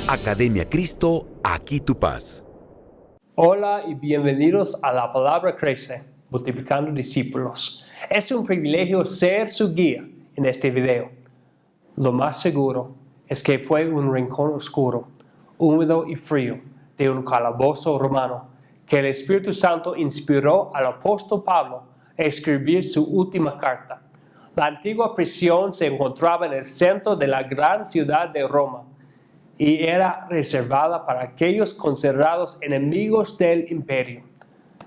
Academia Cristo, aquí tu paz. Hola y bienvenidos a La Palabra Crece, multiplicando discípulos. Es un privilegio ser su guía en este video. Lo más seguro es que fue un rincón oscuro, húmedo y frío de un calabozo romano que el Espíritu Santo inspiró al apóstol Pablo a escribir su última carta. La antigua prisión se encontraba en el centro de la gran ciudad de Roma y era reservada para aquellos considerados enemigos del imperio.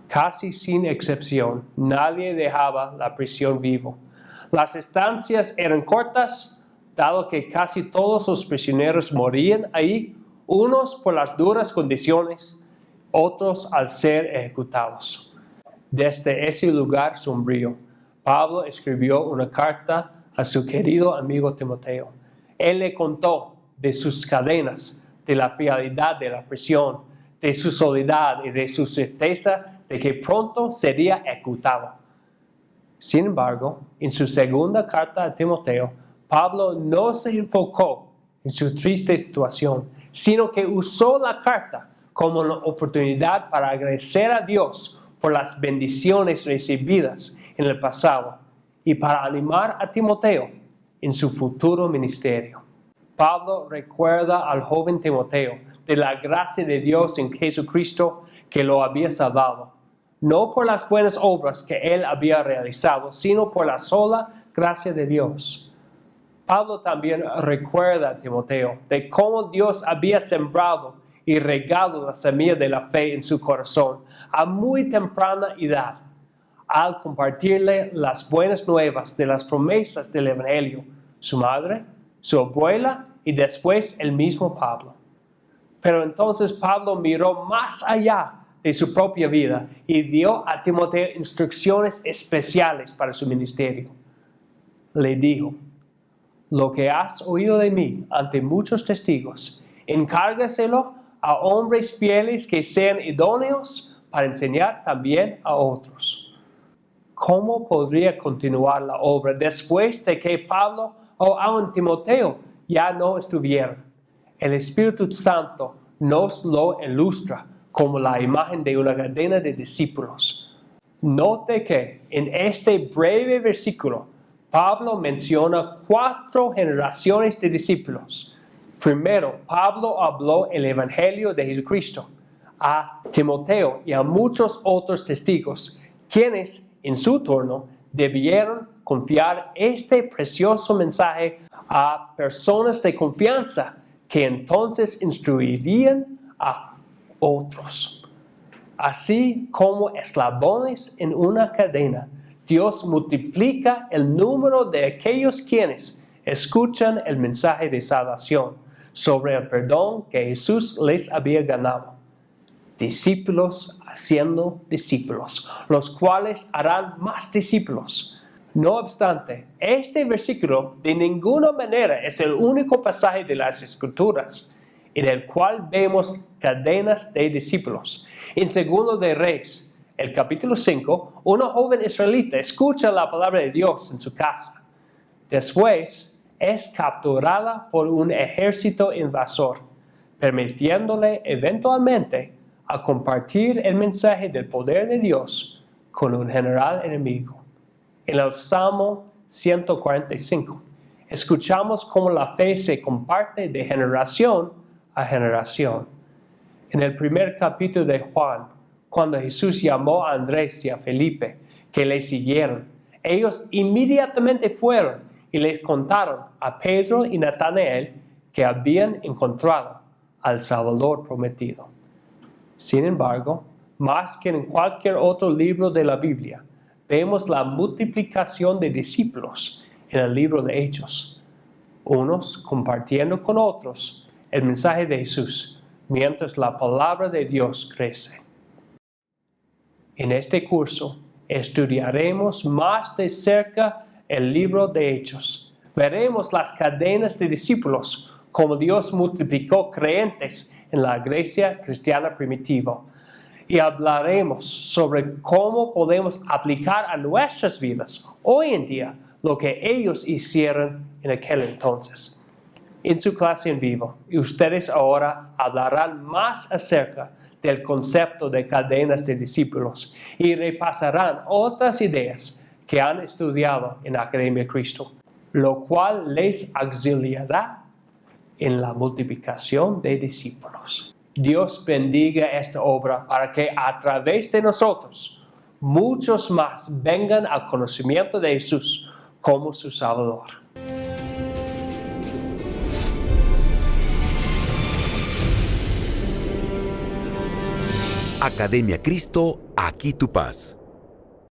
Casi sin excepción, nadie dejaba la prisión vivo. Las estancias eran cortas, dado que casi todos los prisioneros morían ahí, unos por las duras condiciones, otros al ser ejecutados. Desde ese lugar sombrío, Pablo escribió una carta a su querido amigo Timoteo. Él le contó de sus cadenas, de la fidelidad de la prisión, de su soledad y de su certeza de que pronto sería ejecutado. Sin embargo, en su segunda carta a Timoteo, Pablo no se enfocó en su triste situación, sino que usó la carta como una oportunidad para agradecer a Dios por las bendiciones recibidas en el pasado y para animar a Timoteo en su futuro ministerio. Pablo recuerda al joven Timoteo de la gracia de Dios en Jesucristo que lo había salvado, no por las buenas obras que él había realizado, sino por la sola gracia de Dios. Pablo también recuerda a Timoteo de cómo Dios había sembrado y regado la semilla de la fe en su corazón a muy temprana edad, al compartirle las buenas nuevas de las promesas del Evangelio, su madre, su abuela y después el mismo Pablo. Pero entonces Pablo miró más allá de su propia vida y dio a Timoteo instrucciones especiales para su ministerio. Le dijo: lo que has oído de mí ante muchos testigos, encárgaselo a hombres fieles que sean idóneos para enseñar también a otros. ¿Cómo podría continuar la obra después de que Pablo o aún Timoteo ya no estuvieran? El Espíritu Santo nos lo ilustra como la imagen de una cadena de discípulos. Note que en este breve versículo, Pablo menciona 4 generaciones de discípulos. Primero, Pablo habló el Evangelio de Jesucristo a Timoteo y a muchos otros testigos, quienes en su turno debieron confiar este precioso mensaje a personas de confianza que entonces instruirían a otros. Así como eslabones en una cadena, Dios multiplica el número de aquellos quienes escuchan el mensaje de salvación sobre el perdón que Jesús les había ganado. Discípulos haciendo discípulos, los cuales harán más discípulos. No obstante, este versículo de ninguna manera es el único pasaje de las Escrituras en el cual vemos cadenas de discípulos. En Segundo de Reyes, el capítulo 5, una joven israelita escucha la palabra de Dios en su casa. Después es capturada por un ejército invasor, permitiéndole eventualmente a compartir el mensaje del poder de Dios con un general enemigo. En el Salmo 145, escuchamos cómo la fe se comparte de generación a generación. En el primer capítulo de Juan, cuando Jesús llamó a Andrés y a Felipe, que le siguieron, ellos inmediatamente fueron y les contaron a Pedro y Natanael que habían encontrado al Salvador prometido. Sin embargo, más que en cualquier otro libro de la Biblia, vemos la multiplicación de discípulos en el libro de Hechos, unos compartiendo con otros el mensaje de Jesús, mientras la palabra de Dios crece. En este curso estudiaremos más de cerca el libro de Hechos. Veremos las cadenas de discípulos, como Dios multiplicó creyentes en la iglesia cristiana primitiva. Y hablaremos sobre cómo podemos aplicar a nuestras vidas hoy en día lo que ellos hicieron en aquel entonces. en su clase en vivo y ustedes ahora hablarán más acerca del concepto de cadenas de discípulos y repasarán otras ideas que han estudiado en Academia Cristo, lo cual les auxiliará en la multiplicación de discípulos. Dios bendiga esta obra para que a través de nosotros muchos más vengan al conocimiento de Jesús como su Salvador. Academia Cristo, aquí tu paz.